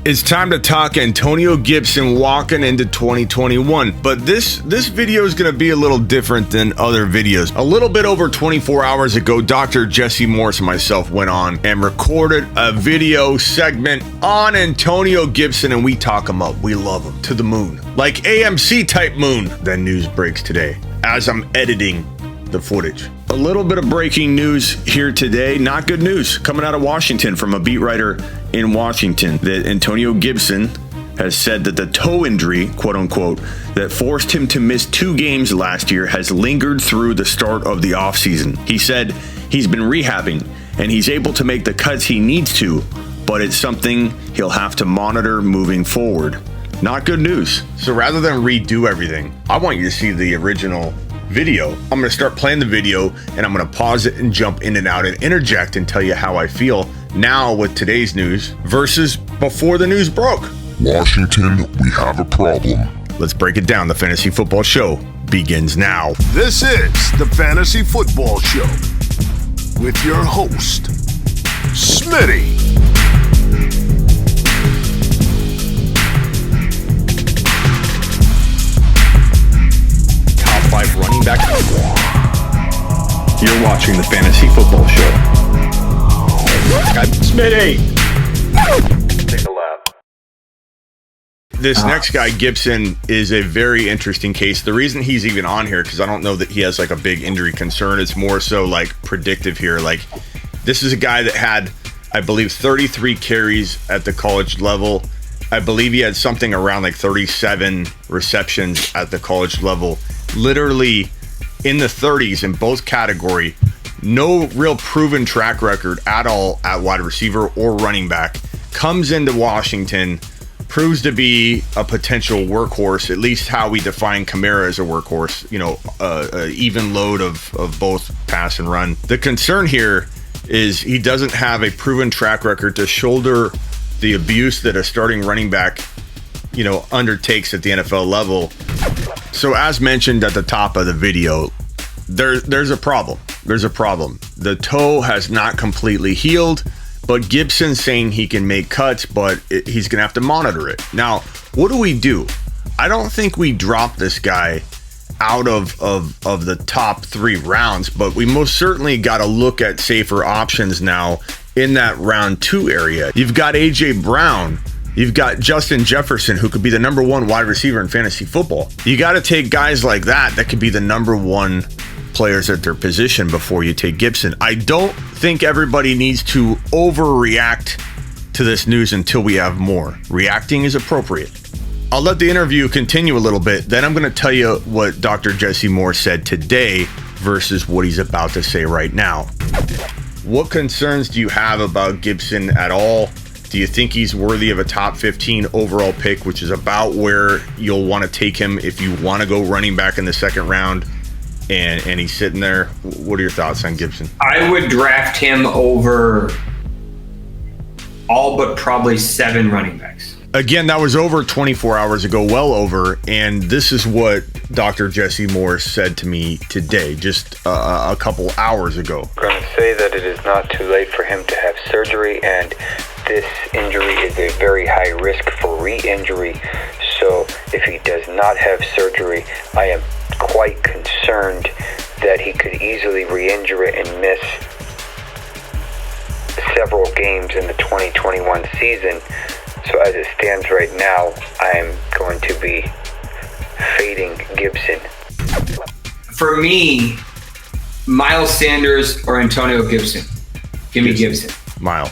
It's time to talk Antonio Gibson walking into 2021, but this video is going to be a little different than other videos. A little bit over 24 hours ago, Dr. Jesse Morse and myself went on and recorded a video segment on Antonio Gibson, and we talk him up. We love him to the moon, like AMC type moon. Then news breaks today as I'm editing the footage. A little bit of breaking news here today. Not good news coming out of Washington from a beat writer in Washington that Antonio Gibson has said that the toe injury, quote unquote, that forced him to miss 2 games last year has lingered through the start of the offseason. He said he's been rehabbing and he's able to make the cuts he needs to, but it's something he'll have to monitor moving forward. Not good news. So rather than redo everything, I want you to see the original video. I'm going to start playing the video and I'm going to pause it and jump in and out and interject and tell you how I feel now with today's news versus before the news broke. Washington, we have a problem. Let's break it down. The Fantasy Football Show begins now. This is the Fantasy Football Show with your host, Smitty. Top 5 running back. You're watching the Fantasy Football Show. I'm Smitty. Take a lap. This next guy, Gibson, is a very interesting case. The reason he's even on here, because I don't know that he has like a big injury concern. It's more so like predictive here. Like, this is a guy that had, I believe, 33 carries at the college level. I believe he had something around like 37 receptions at the college level. Literally in the 30s in both category. No real proven track record at all at wide receiver or running back. Comes into Washington, proves to be a potential workhorse, at least how we define Kamara as a workhorse. You know, an even load of both pass and run. The concern here is he doesn't have a proven track record to shoulder the abuse that a starting running back, you know, undertakes at the NFL level. So as mentioned at the top of the video, there's a problem. There's a problem. The toe has not completely healed, but Gibson's saying he can make cuts, but he's going to have to monitor it. Now, what do? I don't think we drop this guy out of the top 3 rounds, but we most certainly got to look at safer options now in that round 2 area. You've got A.J. Brown. You've got Justin Jefferson, who could be the number 1 wide receiver in fantasy football. You got to take guys like that could be the number 1 players at their position before you take Gibson. I don't think everybody needs to overreact to this news until we have more. Reacting is appropriate. I'll let the interview continue a little bit. Then I'm going to tell you what Dr. Jesse Morse said today versus what he's about to say right now. What concerns do you have about Gibson at all? Do you think he's worthy of a top 15 overall pick, which is about where you'll want to take him if you want to go running back in the 2nd round? And he's sitting there. What are your thoughts on Gibson? I would draft him over all but probably 7 running backs. Again, that was over 24 hours ago, well over. And this is what Dr. Jesse Morse said to me today, just a couple hours ago. I'm going to say that it is not too late for him to have surgery, and this injury is a very high risk for re-injury. So if he does not have surgery, I am quite concerned that he could easily re-injure it and miss several games in the 2021 season. So as it stands right now, I'm going to be fading Gibson. For me, Miles Sanders or Antonio Gibson. Give me Gibson. Mile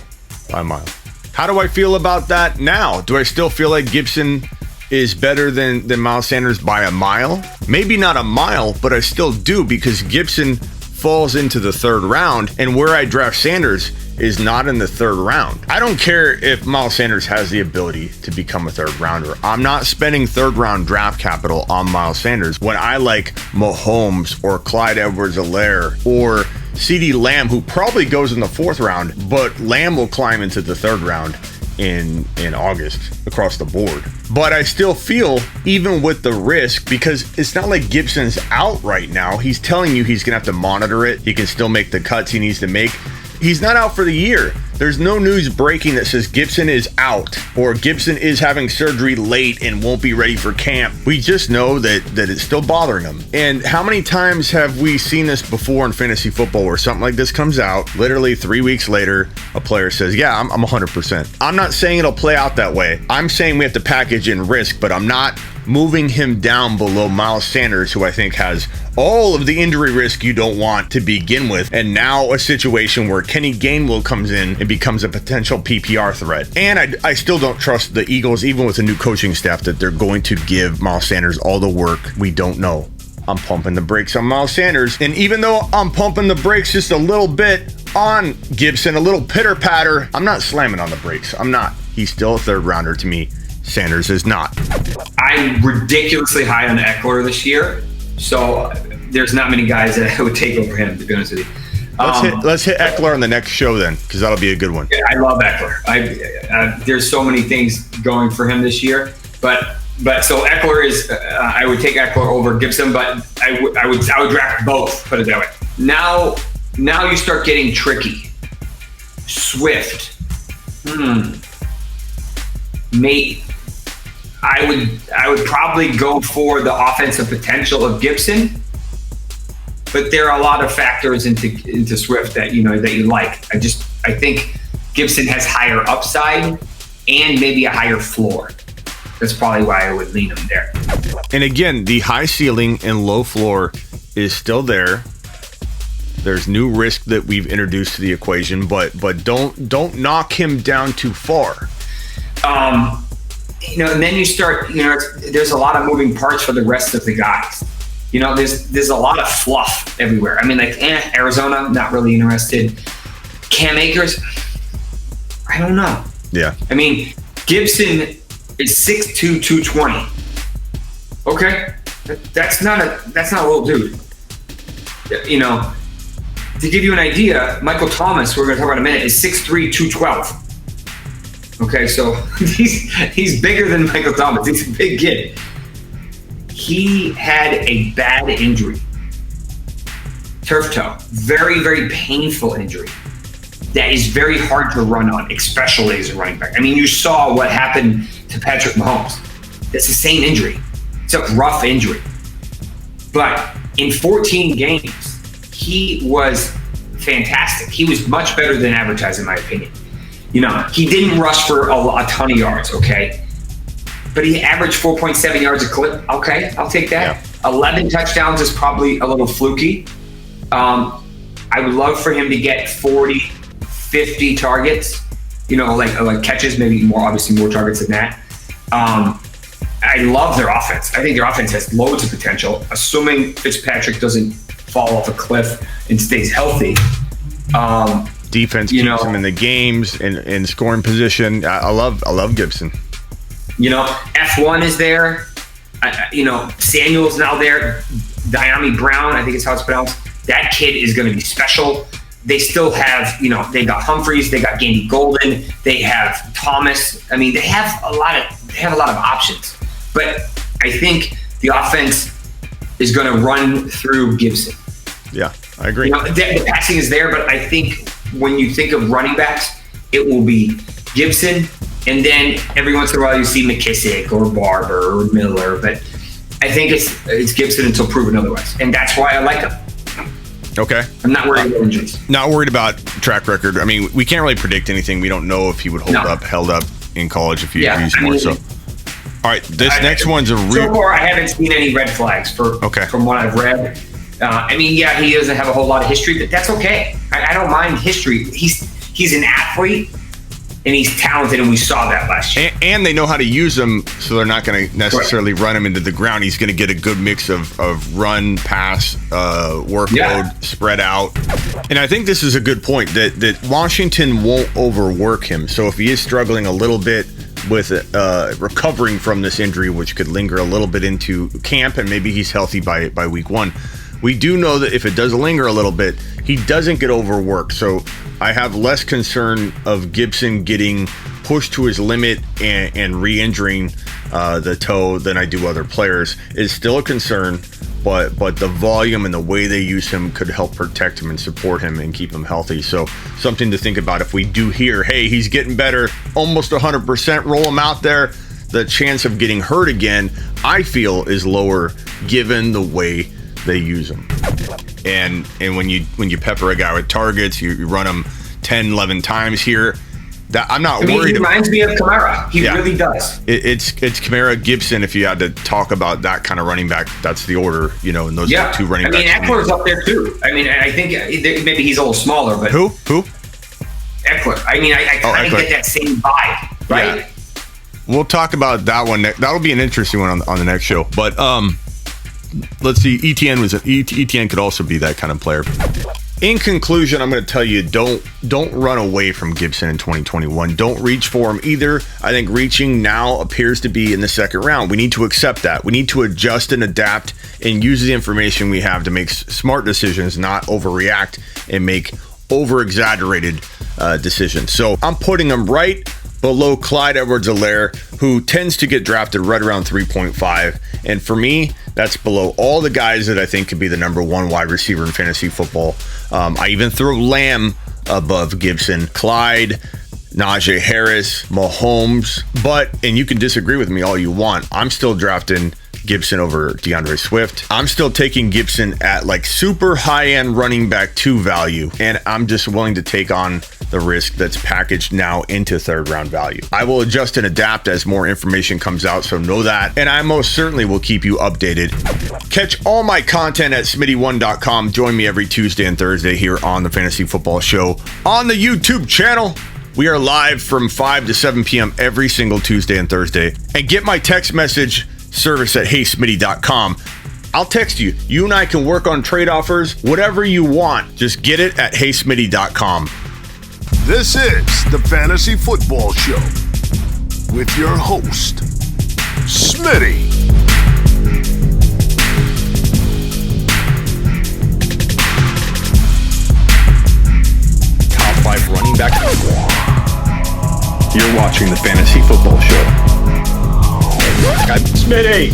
by mile. How do I feel about that now? Do I still feel like Gibson is better than Miles Sanders by a mile? Maybe not a mile, but I still do, because Gibson falls into the 3rd round, and where I draft Sanders is not in the 3rd round. I don't care if Miles Sanders has the ability to become a 3rd rounder. I'm not spending 3rd round draft capital on Miles Sanders when I like Mahomes or Clyde Edwards-Helaire or CeeDee Lamb, who probably goes in the 4th round, but Lamb will climb into the 3rd round in August across the board. But I still feel, even with the risk, because it's not like Gibson's out right now. He's telling you he's gonna have to monitor it. He can still make the cuts he needs to make. He's not out for the year. There's no news breaking that says Gibson is out or Gibson is having surgery late and won't be ready for camp. We just know that it's still bothering him. And how many times have we seen this before in fantasy football where something like this comes out, literally 3 weeks later, a player says, yeah, I'm 100%. I'm not saying it'll play out that way. I'm saying we have to package in risk, but I'm not moving him down below Miles Sanders, who I think has all of the injury risk you don't want to begin with. And now a situation where Kenny Gainwell comes in and becomes a potential PPR threat. And I still don't trust the Eagles, even with a new coaching staff, that they're going to give Miles Sanders all the work. We don't know. I'm pumping the brakes on Miles Sanders. And even though I'm pumping the brakes just a little bit on Gibson, a little pitter patter, I'm not slamming on the brakes. I'm not. He's still a third rounder to me. Sanders is not. I'm ridiculously high on Eckler this year, so there's not many guys that would take over him, to be honest with you. Let's hit Eckler on the next show then, because that'll be a good one. Yeah, I love Eckler. There's so many things going for him this year, but so Eckler is. I would take Eckler over Gibson, but I would draft both. Put it that way. Now you start getting tricky. Swift. Mate. I would probably go for the offensive potential of Gibson, but there are a lot of factors into Swift that you like. I think Gibson has higher upside and maybe a higher floor. That's probably why I would lean him there. And again, the high ceiling and low floor is still there. There's new risk that we've introduced to the equation, but don't knock him down too far. And then you start, there's a lot of moving parts for the rest of the guys. There's a lot of fluff everywhere. I mean, Arizona, not really interested. Cam Akers, I don't know. Yeah. I mean, Gibson is 6'2", 220. Okay. That's not a little dude. To give you an idea, Michael Thomas, we're going to talk about in a minute, is 6'3", 212. Okay, so he's bigger than Michael Thomas. He's a big kid. He had a bad injury. Turf toe. Very, very painful injury. That is very hard to run on, especially as a running back. I mean, you saw what happened to Patrick Mahomes. It's the same injury. It's a rough injury. But in 14 games, he was fantastic. He was much better than advertised, in my opinion. He didn't rush for a ton of yards, okay? But he averaged 4.7 yards a clip. Okay, I'll take that. Yeah. 11 touchdowns is probably a little fluky. I would love for him to get 40, 50 targets, like catches, maybe obviously more targets than that. I love their offense. I think their offense has loads of potential, assuming Fitzpatrick doesn't fall off a cliff and stays healthy. Defense keeps him in the games and scoring position. I love Gibson. F1 is there. Samuel's now there. Diami Brown, I think is how it's pronounced. That kid is going to be special. They still have, they got Humphreys, they got Gandy Golden, they have Thomas. I mean, they have a lot of options. But I think the offense is going to run through Gibson. Yeah, I agree. The passing is there, but I think when you think of running backs, it will be Gibson, and then every once in a while you see McKissick or Barber or Miller, but I think it's Gibson until proven otherwise, and that's why I like him. Okay. I'm not worried about injuries. Not worried about track record. I mean, we can't really predict anything. We don't know if he would held up in college if he used more. So, all right, next one's a real. So far, I haven't seen any red flags from what I've read. He doesn't have a whole lot of history, but that's okay. I don't mind history. He's an athlete, and he's talented, and we saw that last year. And they know how to use him, so they're not going to necessarily run him into the ground. He's going to get a good mix of run, pass, workload, spread out. And I think this is a good point, that Washington won't overwork him. So if he is struggling a little bit with recovering from this injury, which could linger a little bit into camp, and maybe he's healthy by week 1, we do know that if it does linger a little bit, he doesn't get overworked. So I have less concern of Gibson getting pushed to his limit and re-injuring the toe than I do other players. It's still a concern, but the volume and the way they use him could help protect him and support him and keep him healthy. So something to think about if we do hear, hey, he's getting better, almost 100%, roll him out there. The chance of getting hurt again, I feel, is lower given the way they use him. And when you pepper a guy with targets, you run him 10, 11 times here. That I'm not worried. He reminds me of Kamara. He really does. It's Kamara, Gibson. If you had to talk about that kind of running back, that's the order. And those are two running backs. Eckler's up there too. I think maybe he's a little smaller, but who? Eckler. I kind of get that same vibe, right? Yeah. We'll talk about that one. That'll be an interesting one on the next show. But let's see. ETN could also be that kind of player. In conclusion, I'm going to tell you, don't run away from Gibson in 2021. Don't reach for him either. I think reaching now appears to be in the second round. We need to accept that. We need to adjust and adapt and use the information we have to make smart decisions, not overreact and make over-exaggerated decisions. So I'm putting him right below Clyde Edwards-Helaire, who tends to get drafted right around 3.5. And for me, that's below all the guys that I think could be the number one wide receiver in fantasy football. I even throw Lamb above Gibson, Clyde, Najee Harris, Mahomes. And you can disagree with me all you want, I'm still drafting Gibson over DeAndre Swift. I'm still taking Gibson at like super high-end running back 2 value, and I'm just willing to take on the risk that's packaged now into third round value. I will adjust and adapt as more information comes out, so know that, and I most certainly will keep you updated. Catch all my content at smitty1.com. Join me every Tuesday and Thursday here on the Fantasy Football Show on the YouTube channel. We are live from 5 to 7 p.m. every single Tuesday and Thursday. And get my text message service at heysmitty.com. I'll text you. You and I can work on trade offers, whatever you want. Just get it at heysmitty.com. This is the Fantasy Football Show with your host, Smitty. Top 5 running back. You're watching the Fantasy Football Show. I'm Smitty.